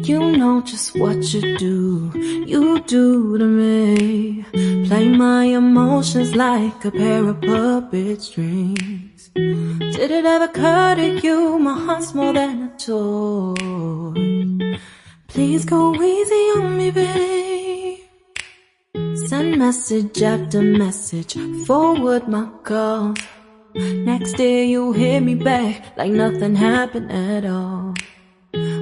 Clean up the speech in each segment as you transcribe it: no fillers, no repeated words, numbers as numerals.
You know just what you do to me. Play my emotions like a pair of puppet strings. Did it ever occur to you my heart's more than a toy? Please go easy on me, babe. Send message after message, forward my calls. Next day you hit me back like nothing happened at all.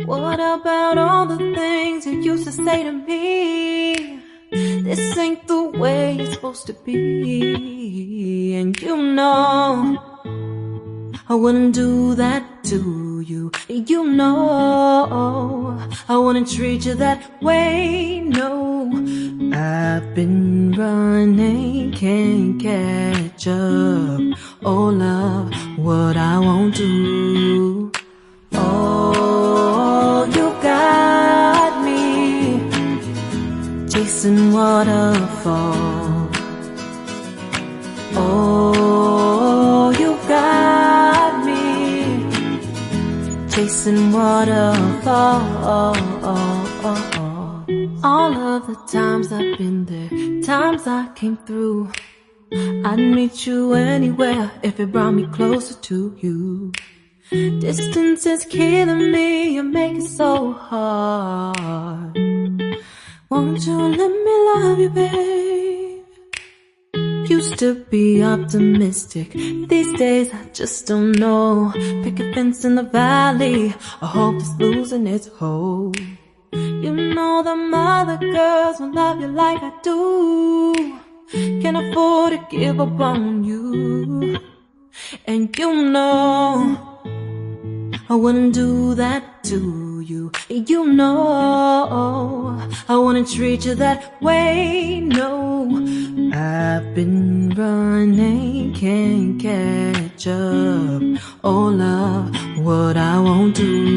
What about all the things you used to say to me? This ain't the way it's supposed to be. And you know I wouldn't do that to you. You know I wouldn't treat you that way, no. I've been running, can't catch up. Oh love, what I won't do. Oh, you got me chasing waterfalls. Oh, you got me chasing waterfalls. All of the times I've been there, times I came through, I'd meet you anywhere if it brought me closer to you. Distance is killing me, you make it so hard. Won't you let me love you, babe? Used to be optimistic, these days I just don't know. Pick a fence in the valley, I hope it's losing its hold. You know them other girls won't love you like I do. Can't afford to give up on you. And you know I wouldn't do that to you. You know I wouldn't treat you that way, no. I've been running, can't catch up. Oh love, what I won't do.